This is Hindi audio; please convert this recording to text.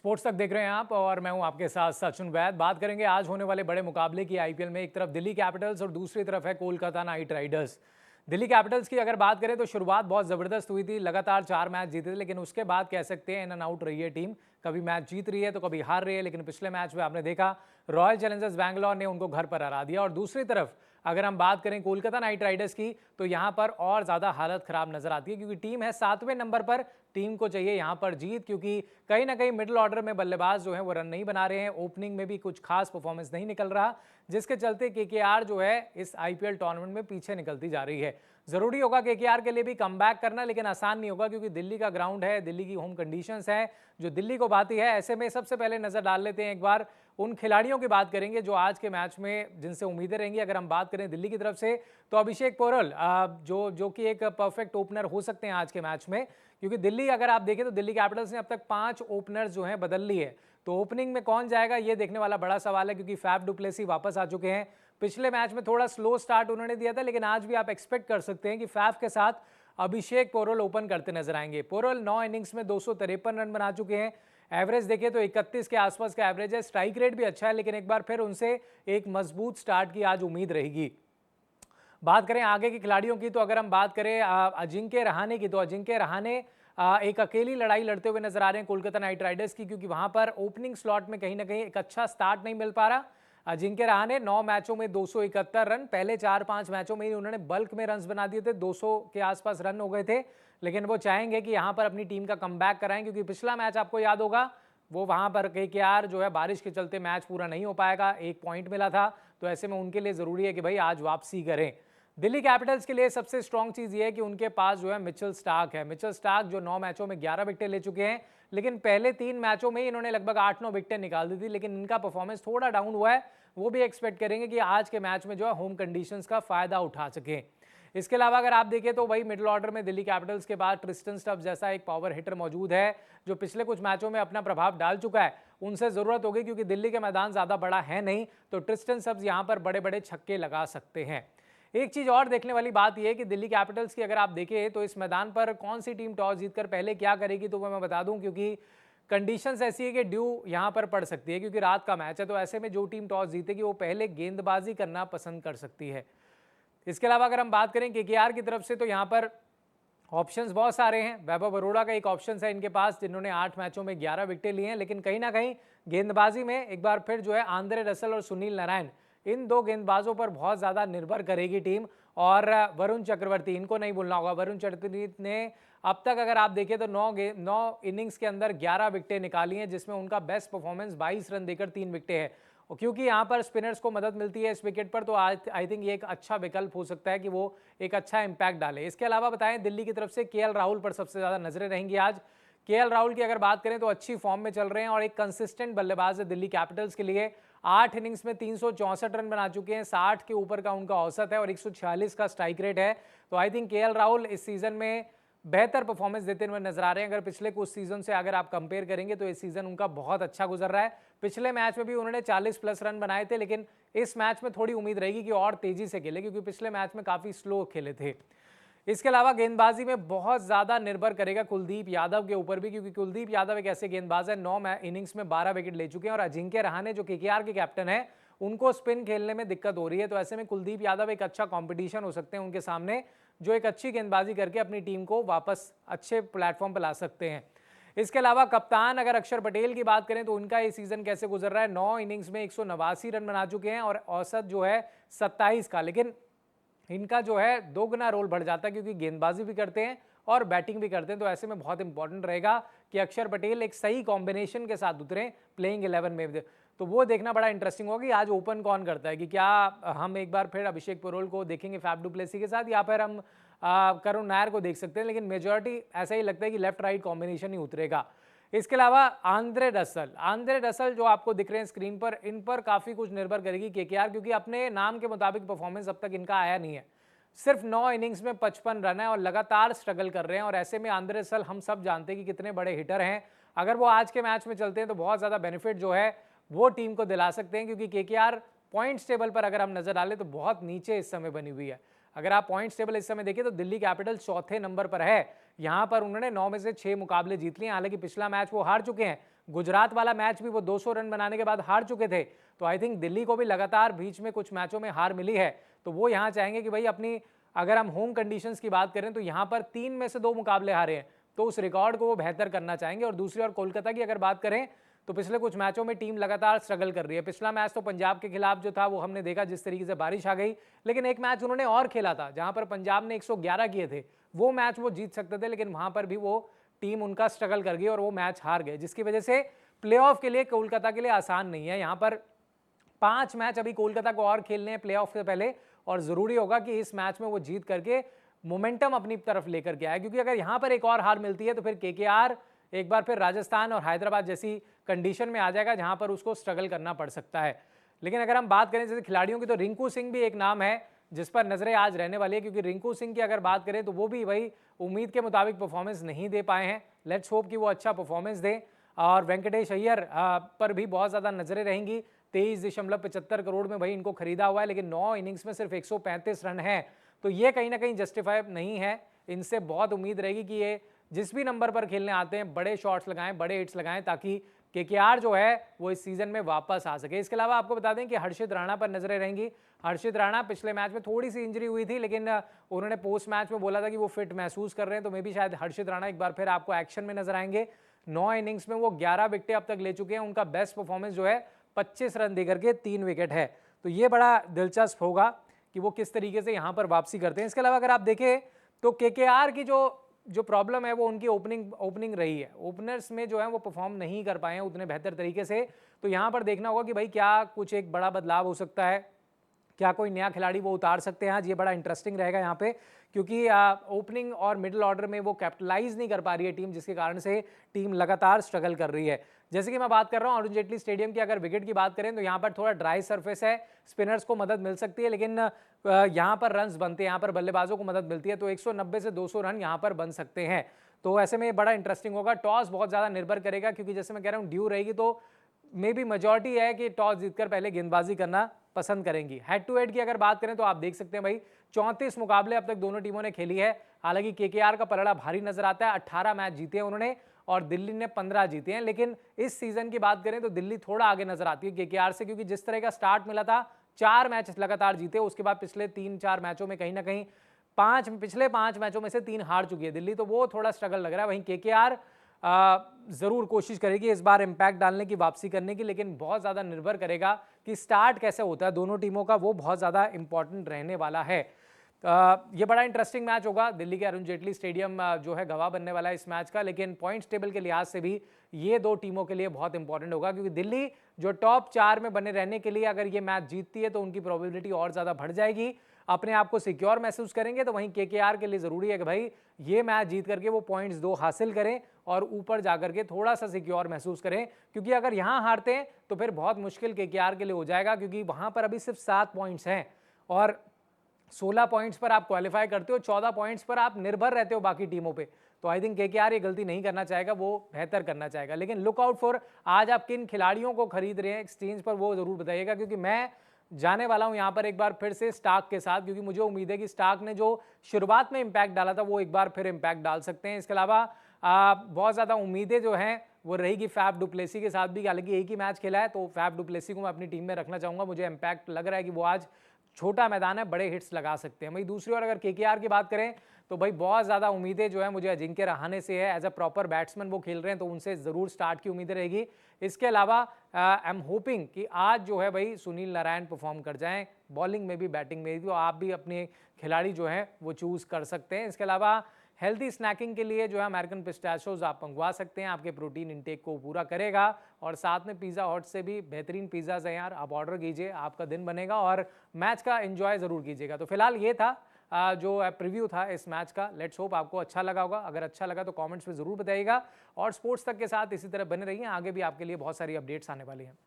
स्पोर्ट्स तक देख रहे हैं आप और मैं हूं आपके साथ सचिन वैद। बात करेंगे आज होने वाले बड़े मुकाबले की आईपीएल में। एक तरफ दिल्ली कैपिटल्स और दूसरी तरफ है Kolkata night Riders. Delhi Capitals की अगर बात करें तो शुरुआत बहुत ज़बरदस्त हुई थी, लगातार 4 मैच जीते थे, लेकिन उसके बाद कह सकते हैं इन एंड आउट रही है टीम। कभी मैच जीत रही है तो कभी हार रही है, लेकिन पिछले मैच में आपने देखा रॉयल चैलेंजर्स बैंगलोर ने उनको घर पर हरा दिया। और दूसरी तरफ अगर हम बात करें कोलकाता नाइट राइडर्स की तो यहां पर और ज़्यादा हालत खराब नजर आती है, क्योंकि टीम है 7वें नंबर पर। टीम को चाहिए यहां पर जीत, क्योंकि कहीं ना कहीं मिडिल ऑर्डर में बल्लेबाज जो है वो रन नहीं बना रहे हैं। ओपनिंग में भी कुछ खास परफॉर्मेंस नहीं निकल रहा, जिसके चलते केकेआर जो है इस आईपीएल टूर्नामेंट में पीछे निकलती जा रही है। जरूरी होगा केकेआर के लिए भी कमबैक करना, लेकिन आसान नहीं होगा, क्योंकि दिल्ली का ग्राउंड है, दिल्ली की होम कंडीशंस है जो दिल्ली को भाती है। ऐसे में सबसे पहले नजर डाल लेते हैं एक बार उन खिलाड़ियों की बात करेंगे जो आज के मैच में जिनसे उम्मीदें रहेंगी। अगर हम बात करें दिल्ली की तरफ से तो अभिषेक पोरल जो कि एक परफेक्ट ओपनर हो सकते हैं आज के मैच में, क्योंकि दिल्ली अगर आप देखें तो दिल्ली कैपिटल्स ने अब तक 5 ओपनर्स जो हैं बदल ली है। तो ओपनिंग में कौन जाएगा ये देखने वाला बड़ा सवाल है, क्योंकि फैफ डु प्लेसी वापस आ चुके हैं। पिछले मैच में थोड़ा स्लो स्टार्ट उन्होंने दिया था, लेकिन आज भी आप एक्सपेक्ट कर सकते हैं कि फैफ के साथ अभिषेक पोरल ओपन करते नजर आएंगे। पोरल 9 इनिंग्स में 253 रन बना चुके हैं। एवरेज देखें तो 31 के आसपास का एवरेज है। स्ट्राइक रेट भी अच्छा है, लेकिन एक बार फिर उनसे एक मजबूत स्टार्ट की आज उम्मीद रहेगी। बात करें आगे के खिलाड़ियों की तो अगर हम बात करें अजिंक्य रहाणे की, तो अजिंक्य रहाणे एक अकेली लड़ाई लड़ते हुए नजर आ रहे हैं कोलकाता नाइट राइडर्स की, क्योंकि वहां पर ओपनिंग स्लॉट में कहीं ना कहीं एक अच्छा स्टार्ट नहीं मिल पा रहा। अजिंक्य रहाणे 9 मैचों में 271 रन, पहले 4-5 मैचों में ही उन्होंने बल्क में रन्स बना दिए थे, 200 के आसपास रन हो गए थे। लेकिन वो चाहेंगे कि यहां पर अपनी टीम का कमबैक कराएं, क्योंकि पिछला मैच आपको याद होगा वो वहां पर केकेआर जो है बारिश के चलते मैच पूरा नहीं हो पाएगा, 1 पॉइंट मिला था। तो ऐसे में उनके लिए जरूरी है कि भाई आज वापसी करें। दिल्ली कैपिटल्स के लिए सबसे स्ट्रॉन्ग चीज ये है कि उनके पास जो है मिचेल स्टार्क है। मिचेल स्टार्क जो 9 मैचों में 11 विकेटें ले चुके हैं, लेकिन पहले 3 मैचों में इन्होंने लगभग 8-9 विकेटें निकाल दी थी, लेकिन इनका परफॉर्मेंस थोड़ा डाउन हुआ है। वो भी एक्सपेक्ट करेंगे कि आज के मैच में जो है होम कंडीशंस का फायदा उठा सकें। इसके अलावा अगर आप देखें तो वही मिडिल ऑर्डर में दिल्ली कैपिटल्स के बाद ट्रिस्टन स्टब्स जैसा एक पावर हिटर मौजूद है, जो पिछले कुछ मैचों में अपना प्रभाव डाल चुका है। उनसे जरूरत होगी, क्योंकि दिल्ली के मैदान ज्यादा बड़ा है नहीं, तो ट्रिस्टन स्टब्स यहां पर बड़े बड़े छक्के लगा सकते हैं। एक चीज और देखने वाली बात यह है कि दिल्ली कैपिटल्स की अगर आप देखें तो इस मैदान पर कौन सी टीम टॉस जीतकर पहले क्या करेगी, तो वो मैं बता दूं, क्योंकि कंडीशंस ऐसी है कि ड्यू यहां पर पड़ सकती है, क्योंकि रात का मैच है। तो ऐसे में जो टीम टॉस जीतेगी वो पहले गेंदबाजी करना पसंद कर सकती है। इसके अलावा अगर हम बात करें केकेआर की तरफ से तो यहां पर ऑप्शंस बहुत सारे हैं। वैभव अरोड़ा का एक ऑप्शन है इनके पास, जिन्होंने 8 मैचों में 11 विकेटें ली हैं, लेकिन कहीं ना कहीं गेंदबाजी में एक बार फिर जो है आंद्रे रसल और सुनील नारायण, इन 2 गेंदबाजों पर बहुत ज्यादा निर्भर करेगी टीम। और वरुण चक्रवर्ती, इनको नहीं भूलना होगा। वरुण चक्रवर्ती ने अब तक अगर आप देखें तो 9 इनिंग्स के अंदर 11 विकेटें निकाली हैं, जिसमें उनका बेस्ट परफॉर्मेंस 22 रन देकर 3 विकेटें हैं। और क्योंकि यहाँ पर स्पिनर्स को मदद मिलती है इस विकेट पर, तो आई थिंक ये एक अच्छा विकल्प हो सकता है कि वो एक अच्छा इंपैक्ट डाले। इसके अलावा बताएं दिल्ली की तरफ से केएल राहुल पर सबसे ज्यादा नजरें रहेंगी आज। केएल राहुल की अगर बात करें तो अच्छी फॉर्म में चल रहे हैं और एक कंसिस्टेंट बल्लेबाज है दिल्ली कैपिटल्स के लिए। 8 इनिंग्स में 364 रन बना चुके हैं, 60 के ऊपर का उनका औसत है और 146 का स्ट्राइक रेट है। तो आई थिंक केएल राहुल इस सीजन में बेहतर परफॉर्मेंस देते हुए नजर आ रहे हैं। अगर पिछले कुछ सीजन से अगर आप कंपेयर करेंगे तो इस सीजन उनका बहुत अच्छा गुजर रहा है। पिछले मैच में भी उन्होंने 40 प्लस रन बनाए थे, लेकिन इस मैच में थोड़ी उम्मीद रहेगी कि और तेजी से खेले, क्योंकि पिछले मैच में काफी स्लो खेले थे। इसके अलावा गेंदबाजी में बहुत ज्यादा निर्भर करेगा कुलदीप यादव के ऊपर भी, क्योंकि कुलदीप यादव एक ऐसे गेंदबाज है 9 इनिंग्स में 12 विकेट ले चुके हैं। और अजिंक्य रहाणे जो केकेआर के कैप्टन है, उनको स्पिन खेलने में दिक्कत हो रही है। तो ऐसे में कुलदीप यादव एक अच्छा कंपटीशन हो सकते हैं उनके सामने, जो एक अच्छी गेंदबाजी करके अपनी टीम को वापस अच्छे प्लेटफॉर्म पर ला सकते हैं। इसके अलावा कप्तान अगर अक्षर पटेल की बात करें तो उनका ये सीजन कैसे गुजर रहा है। 9 इनिंग्स में 189 रन बना चुके हैं और औसत जो है 27 का, लेकिन इनका जो है 2 गुना रोल बढ़ जाता है, क्योंकि गेंदबाजी भी करते हैं और बैटिंग भी करते हैं। तो ऐसे में बहुत इंपॉर्टेंट रहेगा कि अक्षर पटेल एक सही कॉम्बिनेशन के साथ उतरे प्लेइंग 11 में। तो वो देखना बड़ा इंटरेस्टिंग होगा कि आज ओपन कौन करता है, कि क्या हम एक बार फिर अभिषेक पोरोल को देखेंगे फैफ डु प्लेसी के साथ, या फिर हम करुण नायर को देख सकते हैं। लेकिन मेजॉरिटी ऐसा ही लगता है कि लेफ्ट राइट कॉम्बिनेशन ही उतरेगा। इसके अलावा आंद्रे रसल जो आपको दिख रहे हैं स्क्रीन पर, इन पर काफी कुछ निर्भर करेगी केकेआर, क्योंकि अपने नाम के मुताबिक परफॉर्मेंस अब तक इनका आया नहीं है। सिर्फ 9 इनिंग्स में 55 रन है और लगातार स्ट्रगल कर रहे हैं। और ऐसे में आंद्रे रसल हम सब जानते हैं कि कितने बड़े हिटर हैं। अगर वो आज के मैच में चलते हैं तो बहुत ज्यादा बेनिफिट जो है वो टीम को दिला सकते हैं, क्योंकि केकेआर पॉइंट्स टेबल पर अगर हम नजर डालें तो बहुत नीचे इस समय बनी हुई है। अगर आप पॉइंट्स टेबल इस समय देखिए तो दिल्ली कैपिटल्स चौथे नंबर पर है। यहां पर उन्होंने 9 में से 6 मुकाबले जीत लिए, हालांकि पिछला मैच वो हार चुके हैं। गुजरात वाला मैच भी वो 200 रन बनाने के बाद हार चुके थे। तो आई थिंक दिल्ली को भी लगातार बीच में कुछ मैचों में हार मिली है, तो वो यहां चाहेंगे कि भाई अपनी, अगर हम होम कंडीशंस की बात करें तो यहां पर 3 में से 2 मुकाबले हारे हैं, तो उस रिकॉर्ड को वो बेहतर करना चाहेंगे। और दूसरी ओर कोलकाता की अगर बात करें तो पिछले कुछ मैचों में टीम लगातार स्ट्रगल कर रही है। पिछला मैच तो पंजाब के खिलाफ जो था वो हमने देखा जिस तरीके से बारिश आ गई, लेकिन एक मैच उन्होंने और खेला था जहां पर पंजाब ने 111 किए थे, वो मैच वो जीत सकते थे, लेकिन वहां पर भी वो टीम उनका स्ट्रगल कर गई और वो मैच हार गए, जिसकी वजह से प्लेऑफ के लिए कोलकाता के लिए आसान नहीं है। यहां पर 5 मैच अभी कोलकाता को और खेलने हैं प्लेऑफ से पहले, और जरूरी होगा कि इस मैच में वो जीत करके मोमेंटम अपनी तरफ लेकर के आए, क्योंकि अगर यहां पर एक और हार मिलती है तो फिर केकेआर एक बार फिर राजस्थान और हैदराबाद जैसी कंडीशन में आ जाएगा जहां पर उसको स्ट्रगल करना पड़ सकता है। लेकिन अगर हम बात करें जैसे खिलाड़ियों की, तो रिंकू सिंह भी एक नाम है जिस पर नजरें आज रहने वाली है, क्योंकि रिंकू सिंह की अगर बात करें तो वो भी वही उम्मीद के मुताबिक परफॉर्मेंस नहीं दे पाए हैं। लेट्स होप कि वो अच्छा परफॉर्मेंस दें। और वेंकटेश अय्यर पर भी बहुत ज़्यादा नजरें रहेंगी। 23.75 करोड़ में भाई इनको खरीदा हुआ है, लेकिन 9 इनिंग्स में सिर्फ 135 रन है, तो ये कहीं ना कहीं जस्टिफाई नहीं है। इनसे बहुत उम्मीद रहेगी कि ये जिस भी नंबर पर खेलने आते हैं बड़े शॉट्स लगाएं, बड़े हिट्स लगाएं, ताकि केकेआर जो है वो इस सीजन में वापस आ सके। इसके अलावा आपको बता दें कि हर्षित राणा पर नजरें रहेंगी। हर्षित राणा पिछले मैच में थोड़ी सी इंजरी हुई थी, लेकिन उन्होंने पोस्ट मैच में बोला था कि वो फिट महसूस कर रहे हैं, तो मे भी शायद हर्षित राणा एक बार फिर आपको एक्शन में नजर आएंगे। 9 इनिंग्स में वो 11 विकेटें अब तक ले चुके हैं। उनका बेस्ट परफॉर्मेंस जो है 25 रन देकर के 3 विकेट है, तो ये बड़ा दिलचस्प होगा कि वो किस तरीके से यहाँ पर वापसी करते हैं। इसके अलावा अगर आप देखें तो केकेआर की जो प्रॉब्लम है वो उनकी ओपनिंग रही है। ओपनर्स में जो है वो परफॉर्म नहीं कर पाए हैं उतने बेहतर तरीके से, तो यहाँ पर देखना होगा कि भाई क्या कुछ एक बड़ा बदलाव हो सकता है, क्या कोई नया खिलाड़ी वो उतार सकते हैं। आज ये बड़ा इंटरेस्टिंग रहेगा यहाँ पे, क्योंकि ओपनिंग और मिडिल ऑर्डर में वो कैपिटलाइज नहीं कर पा रही है टीम, जिसके कारण से टीम लगातार स्ट्रगल कर रही है। जैसे कि मैं बात कर रहा हूँ अरुण जेटली स्टेडियम की, अगर विकेट की बात करें तो यहाँ पर थोड़ा ड्राई सरफेस है, स्पिनर्स को मदद मिल सकती है, लेकिन यहाँ पर रन्स बनते हैं, यहाँ पर बल्लेबाजों को मदद मिलती है, तो 190 से 200 रन यहाँ पर बन सकते हैं। तो ऐसे में बड़ा इंटरेस्टिंग होगा। टॉस बहुत ज़्यादा निर्भर करेगा, क्योंकि जैसे मैं कह रहा हूँ ड्यू रहेगी, तो मे बी मेजॉरिटी है कि टॉस जीतकर पहले गेंदबाजी करना पसंद करेंगी। हेड टू हेड की अगर बात करें तो आप देख सकते हैं भाई 34 मुकाबले अब तक दोनों टीमों ने खेली है। हालांकि केकेआर का पलड़ा भारी नजर आता है, 18 मैच जीते हैं उन्होंने और दिल्ली ने 15 जीते हैं। लेकिन इस सीजन की बात करें तो दिल्ली थोड़ा आगे नजर आती है केकेआर से, क्योंकि जिस तरह का स्टार्ट मिला था, 4 मैच लगातार जीते, उसके बाद पिछले 3-4 मैचों में कहीं ना कहीं पिछले 5 मैचों में से 3 हार चुकी है दिल्ली, तो वो थोड़ा स्ट्रगल लग रहा है। वहीं केकेआर जरूर कोशिश करेगी इस बार इम्पैक्ट डालने की, वापसी करने की, लेकिन बहुत ज़्यादा निर्भर करेगा कि स्टार्ट कैसे होता है दोनों टीमों का, वो बहुत ज़्यादा इंपॉर्टेंट रहने वाला है। ये बड़ा इंटरेस्टिंग मैच होगा। दिल्ली के अरुण जेटली स्टेडियम जो है गवाह बनने वाला है इस मैच का, लेकिन पॉइंट्स टेबल के लिहाज से भी ये दो टीमों के लिए बहुत इंपॉर्टेंट होगा, क्योंकि दिल्ली जो टॉप 4 में बने रहने के लिए अगर ये मैच जीतती है तो उनकी प्रोबेबिलिटी और ज़्यादा बढ़ जाएगी, अपने आप को सिक्योर महसूस करेंगे। तो वहीं केकेआर के लिए ज़रूरी है कि भाई ये मैच जीत करके वो पॉइंट्स 2 हासिल करें और ऊपर जाकर के थोड़ा सा सिक्योर महसूस करें, क्योंकि अगर यहाँ हारते हैं तो फिर बहुत मुश्किल केकेआर के लिए हो जाएगा, क्योंकि वहाँ पर अभी सिर्फ 7 पॉइंट्स हैं और 16 पॉइंट्स पर आप क्वालिफाई करते हो, 14 पॉइंट्स पर आप निर्भर रहते हो बाकी टीमों पे। तो आई थिंक केकेआर ये गलती नहीं करना चाहेगा, वो बेहतर करना चाहेगा। लेकिन लुक आउट फॉर आज आप किन खिलाड़ियों को खरीद रहे हैं एक्सचेंज पर, वो जरूर बताइएगा, क्योंकि मैं जाने वाला हूं यहां पर एक बार फिर से स्टार्क के साथ, क्योंकि मुझे उम्मीद है कि स्टार्क ने जो शुरुआत में इंपैक्ट डाला था वो एक बार फिर इंपैक्ट डाल सकते हैं। इसके अलावा बहुत ज़्यादा उम्मीदें जो हैं वो रहेगी फैफ डुप्लेसी के साथ भी, हालांकि एक ही मैच खेला है, तो फैफ डुप्लेसी को मैं अपनी टीम में रखना चाहूँगा। मुझे इंपैक्ट लग रहा है कि वो आज छोटा मैदान है, बड़े हिट्स लगा सकते हैं। वहीं दूसरी ओर अगर केकेआर की बात करें तो भाई बहुत ज़्यादा उम्मीदें जो है मुझे अजिंक्य रहाणे से है। एज अ प्रॉपर बैट्समैन वो खेल रहे हैं, तो उनसे ज़रूर स्टार्ट की उम्मीदें रहेगी। इसके अलावा आई एम होपिंग कि आज जो है भाई सुनील नारायण परफॉर्म कर जाएं, बॉलिंग में भी बैटिंग में भी, तो आप भी अपने खिलाड़ी जो हैं वो चूज़ कर सकते हैं। इसके अलावा हेल्दी स्नैकिंग के लिए जो है अमेरिकन पिस्ताशियोज आप मंगवा सकते हैं, आपके प्रोटीन इंटेक को पूरा करेगा। और साथ में पिज़्ज़ा हट से भी बेहतरीन पिज़्ज़ाज हैं यार, आप ऑर्डर कीजिए, आपका दिन बनेगा और मैच का एंजॉय ज़रूर कीजिएगा। तो फिलहाल ये था जो प्रीव्यू था इस मैच का। लेट्स होप आपको अच्छा लगा होगा। अगर अच्छा लगा तो कमेंट्स में ज़रूर बताइएगा और स्पोर्ट्स तक के साथ इसी तरह बने रहिए, आगे भी आपके लिए बहुत सारी अपडेट्स आने वाली हैं।